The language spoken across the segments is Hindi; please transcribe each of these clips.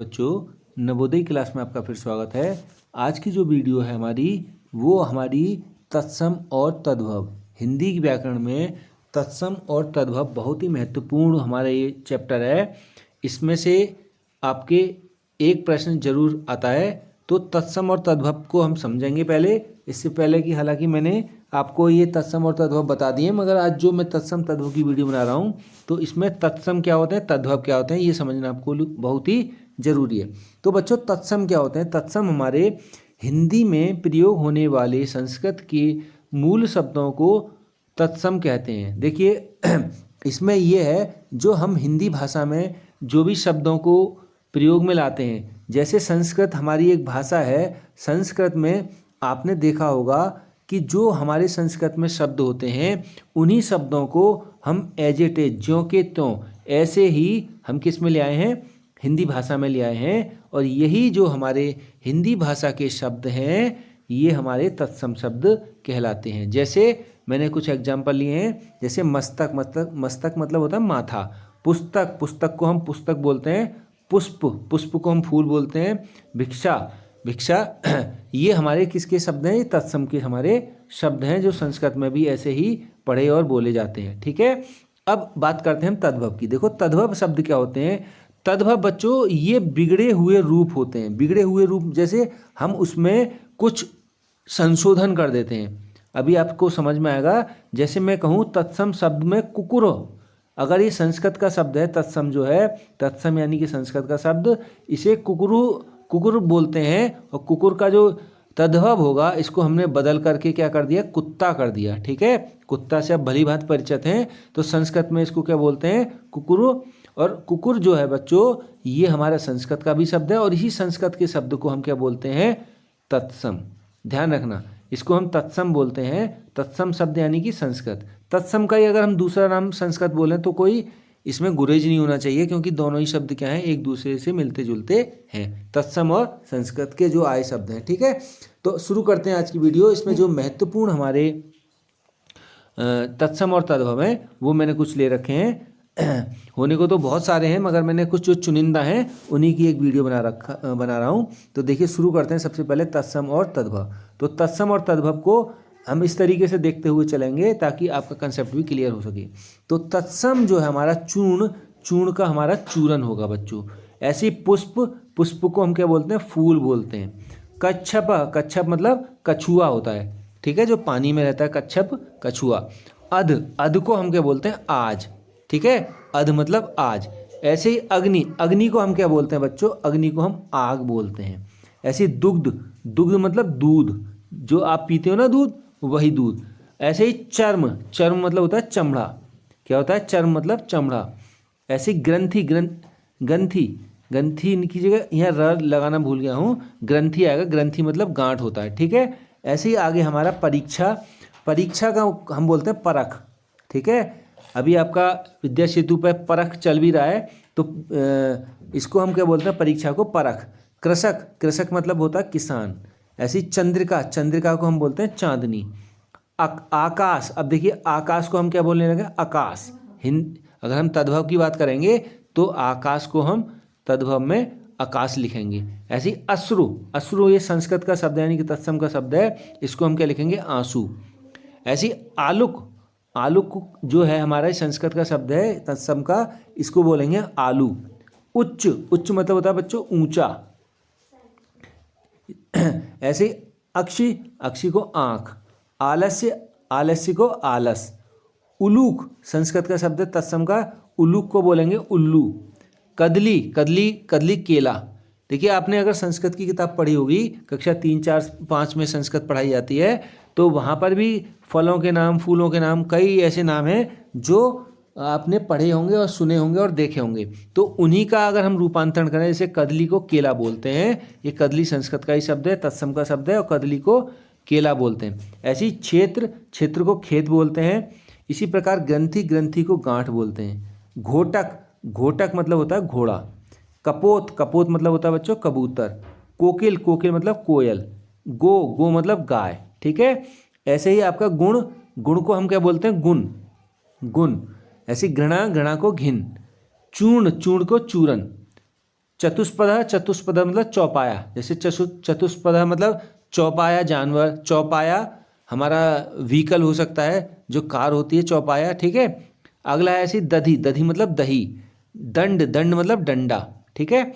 बच्चों, नवोदय क्लास में आपका फिर स्वागत है। आज की जो वीडियो है वो हमारी तत्सम और तद्भव हिंदी के व्याकरण में तत्सम और तद्भव बहुत ही महत्वपूर्ण हमारा ये चैप्टर है। इसमें से आपके एक प्रश्न जरूर आता है, तो तत्सम और तद्भव को हम समझेंगे पहले। इससे पहले कि हालांकि मैंने आपको ये तत्सम और तद्भव बता दिए, मगर आज जो मैं तत्सम तद्भव की वीडियो बना रहा हूँ तो इसमें तत्सम क्या होते हैं, तद्भव क्या होते हैं, ये समझना आपको बहुत ही जरूरी है। तो बच्चों, तत्सम क्या होते हैं? तत्सम हमारे हिंदी में प्रयोग होने वाले संस्कृत के मूल शब्दों को तत्सम कहते हैं। देखिए इसमें यह है, जो हम हिंदी भाषा में जो भी शब्दों को प्रयोग में लाते हैं, जैसे संस्कृत हमारी एक भाषा है। संस्कृत में आपने देखा होगा कि जो हमारे संस्कृत में शब्द होते हैं, उन्हीं शब्दों को हम एज इट इज, ज्यों के त्यों, ऐसे ही हम किस में ले आए हैं, हिंदी भाषा में ले आए हैं। और यही जो हमारे हिंदी भाषा के शब्द हैं, ये हमारे तत्सम शब्द कहलाते हैं। जैसे मैंने कुछ एग्जाम्पल लिए हैं, जैसे मस्तक, मस्तक मस्तक मतलब होता है माथा। पुस्तक, पुस्तक को हम पुस्तक बोलते हैं। पुष्प, पुष्प को हम फूल बोलते हैं। भिक्षा, भिक्षा ये हमारे किसके शब्द हैं? ये तत्सम के हमारे शब्द हैं, जो संस्कृत में भी ऐसे ही पढ़े और बोले जाते हैं। ठीक है, अब बात करते हैं हम तद्भव की। देखो, तद्भव शब्द क्या होते हैं? तद्भव बच्चों, ये बिगड़े हुए रूप होते हैं। बिगड़े हुए रूप, जैसे हम उसमें कुछ संशोधन कर देते हैं। अभी आपको समझ में आएगा। जैसे मैं कहूँ तत्सम शब्द में कुकुर, अगर ये संस्कृत का शब्द है, तत्सम जो है, तत्सम यानी कि संस्कृत का शब्द, इसे कुकुरु, कुकुर बोलते हैं। और कुकुर का जो तद्भव होगा, इसको हमने बदल करके क्या कर दिया, कुत्ता कर दिया। ठीक है, कुत्ता से आप भली भांति परिचित हैं, तो संस्कृत में इसको क्या बोलते हैं, कुकुरु। और कुकुर जो है बच्चों, ये हमारा संस्कृत का भी शब्द है, और इसी संस्कृत के शब्द को हम क्या बोलते हैं, तत्सम। ध्यान रखना, इसको हम तत्सम बोलते हैं। तत्सम शब्द यानी कि संस्कृत। तत्सम का ही अगर हम दूसरा नाम संस्कृत बोलें तो कोई इसमें गुरेज नहीं होना चाहिए, क्योंकि दोनों ही शब्द क्या हैं, एक दूसरे से मिलते जुलते हैं। तत्सम और संस्कृत के जो आए शब्द हैं। ठीक है, तो शुरू करते हैं आज की वीडियो। इसमें जो महत्वपूर्ण हमारे तत्सम और तद्भव हैं, वो मैंने कुछ ले रखे हैं। होने को तो बहुत सारे हैं, मगर मैंने कुछ जो चुनिंदा हैं उन्हीं की एक वीडियो बना रहा हूँ। तो देखिए, शुरू करते हैं सबसे पहले तत्सम और तद्भव। तो तत्सम और तद्भव को हम इस तरीके से देखते हुए चलेंगे ताकि आपका कंसेप्ट भी क्लियर हो सके। तो तत्सम जो है हमारा चूर्ण, चूर्ण का हमारा चूरन होगा बच्चों। ऐसे पुष्प, पुष्प को हम क्या बोलते हैं, फूल बोलते हैं। कच्छप, कच्छप मतलब कछुआ होता है। ठीक है, जो पानी में रहता है, कच्छप कछुआ। अध, अध को हम क्या बोलते हैं, आज। ठीक है, अध मतलब आज। ऐसे ही अग्नि, अग्नि को हम क्या बोलते हैं बच्चों, अग्नि को हम आग बोलते हैं। ऐसे ही दुग्ध, दुग्ध मतलब दूध, जो आप पीते हो ना दूध, वही दूध। ऐसे ही चर्म, चर्म मतलब होता है चमड़ा। क्या होता है, चर्म मतलब चमड़ा। ऐसे ही ग्रंथि, ग्रंथि, ग्रंथि की जगह यहाँ र लगाना भूल गया हूँ, ग्रंथि आएगा। ग्रंथि मतलब गांठ होता है। ठीक है, ऐसे ही आगे हमारा परीक्षा, परीक्षा का हम बोलते हैं परख। ठीक है, अभी आपका विद्या सेतु पर परख चल भी रहा है, तो इसको हम क्या बोलते हैं, परीक्षा को परख। कृषक, कृषक मतलब होता है किसान। ऐसी चंद्रिका, चंद्रिका को हम बोलते हैं चांदनी। आकाश, अब देखिए आकाश को हम क्या बोलने लगे, आकाश। अगर हम तद्भव की बात करेंगे तो आकाश को हम तद्भव में आकाश लिखेंगे। ऐसी अश्रु, अश्रु ये संस्कृत का शब्द है, यानी कि तत्सम का शब्द है, इसको हम क्या लिखेंगे, आंसू। ऐसी आलुक, आलुक जो है हमारा संस्कृत का शब्द है तत्सम का, इसको बोलेंगे आलू। उच्च, उच्च मतलब होता है बच्चों ऊंचा। ऐसे अक्षी, अक्षी को आंख। आलस्य, आलस्य को आलस। उलूक, संस्कृत का शब्द है तत्सम का, उलूक को बोलेंगे उल्लू। कदली, कदली, कदली केला। देखिए, आपने अगर संस्कृत की किताब पढ़ी होगी, कक्षा 3, 4, 5 में संस्कृत पढ़ाई जाती है, तो वहाँ पर भी फलों के नाम, फूलों के नाम, कई ऐसे नाम हैं जो आपने पढ़े होंगे और सुने होंगे और देखे होंगे। तो उन्हीं का अगर हम रूपांतरण करें, जैसे कदली को केला बोलते हैं, ये कदली संस्कृत का ही शब्द है, तत्सम का शब्द है, और कदली को केला बोलते हैं। ऐसी क्षेत्र, क्षेत्र को खेत बोलते हैं। इसी प्रकार ग्रंथि, ग्रंथि को गांठ बोलते हैं। घोटक, घोटक मतलब होता है घोड़ा। कपोत, कपोत मतलब होता है बच्चों कबूतर। कोकिल, कोकिल मतलब कोयल। गो, गो मतलब गाय। ठीक है, ऐसे ही आपका गुण, गुण को हम क्या बोलते हैं, गुण, गुण। ऐसी घृणा, घृणा को घिन। चूर्ण, चूर्ण को चूरन। चतुष्पद, चतुष्पद मतलब चौपाया, जैसे चतुष्पद मतलब चौपाया जानवर, चौपाया हमारा व्हीकल हो सकता है, जो कार होती है चौपाया, ठीक है। अगला है ऐसी दधी, दधी मतलब दही, दंड, दंड मतलब डंडा, ठीक है।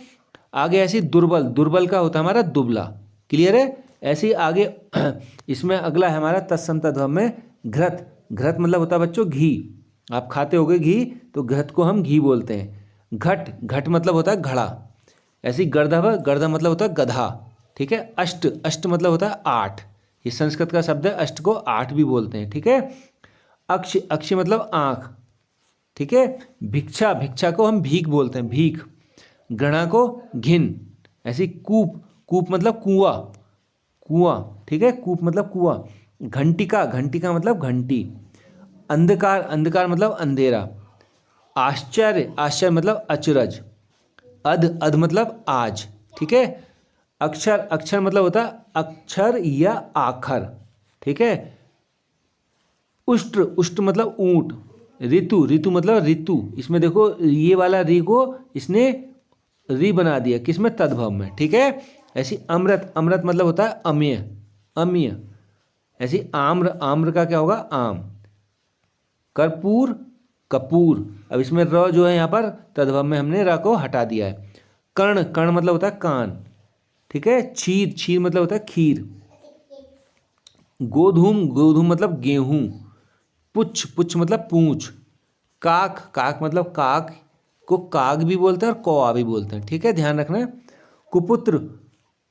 आगे ऐसी दुर्बल, दुर्बल का होता है हमारा दुबला, क्लियर है। ऐसे आगे इसमें अगला है हमारा तत्सम तद्भव में घृत, घृत मतलब होता है बच्चों घी, आप खाते होगे घी, तो घृत को हम घी बोलते हैं। घट, घट मतलब होता है घड़ा। ऐसी गर्दभ, गर्दभ मतलब होता है गधा, ठीक है। अष्ट, अष्ट मतलब होता है आठ, ये संस्कृत का शब्द है, अष्ट को आठ भी बोलते हैं, ठीक है। अक्ष, अक्ष मतलब आँख, ठीक है। भिक्षा, भिक्षा को हम भीख बोलते हैं, भीख। गणा को घिन। ऐसी कूप, कूप मतलब कुआं, कुआं, ठीक है, कूप मतलब कुआं। घंटिका, घंटिका मतलब घंटी। अंधकार, अंधकार मतलब अंधेरा। आश्चर्य, आश्चर्य मतलब अचरज। अध, अध मतलब आज, ठीक है। अक्षर, अक्षर मतलब होता है अक्षर या आखर, ठीक है। उष्ट्र, उष्ट्र मतलब ऊंट। ऋतु, ऋतु मतलब ऋतु, इसमें देखो ये वाला री को इसने री बना दिया, किसमें, तद्भव में, ठीक है। ऐसी अमृत, अमृत मतलब होता है अम्य, अम्य। ऐसी आम्र, आम्र का क्या होगा, आम। कर्पूर, कपूर, अब इसमें र जो है यहाँ पर तद्भव में हमने र को हटा दिया है। कर्ण, कर्ण मतलब होता है कान, ठीक है। क्षीर, क्षीर मतलब होता है खीर। गोधूम, गोधूम मतलब गेहूं। पुच्छ, पुच्छ मतलब पूंछ। काक, काक मतलब काक को काग भी बोलते हैं और कौआ भी बोलते हैं, ठीक है, ध्यान रखना। कुपुत्र,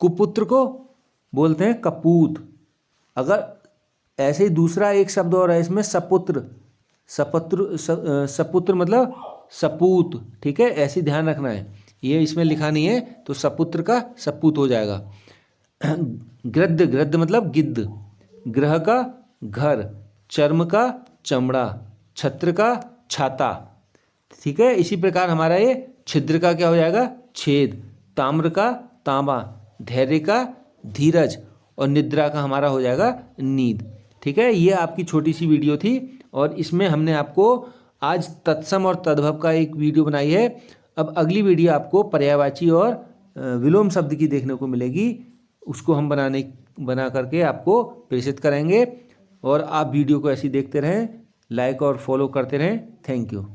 कुपुत्र को बोलते हैं कपूत। अगर ऐसे ही दूसरा एक शब्द और है इसमें, सपुत्र, सपुत्र सपुत्र मतलब सपूत, ठीक है, ऐसे ध्यान रखना है, ये इसमें लिखा नहीं है, तो सपुत्र का सपूत हो जाएगा। गृद्ध, गृद्ध मतलब गिद्ध। ग्रह का घर, चर्म का चमड़ा, छत्र का छाता, ठीक है। इसी प्रकार हमारा ये छिद्र का क्या हो जाएगा, छेद। ताम्र का तांबा, धैर्य का धीरज, और निद्रा का हमारा हो जाएगा नींद, ठीक है। ये आपकी छोटी सी वीडियो थी, और इसमें हमने आपको आज तत्सम और तद्भव का एक वीडियो बनाई है। अब अगली वीडियो आपको पर्यायवाची और विलोम शब्द की देखने को मिलेगी, उसको हम बना करके आपको प्रेषित करेंगे। और आप वीडियो को ऐसे ही देखते रहें, लाइक और फॉलो करते रहें। Thank you.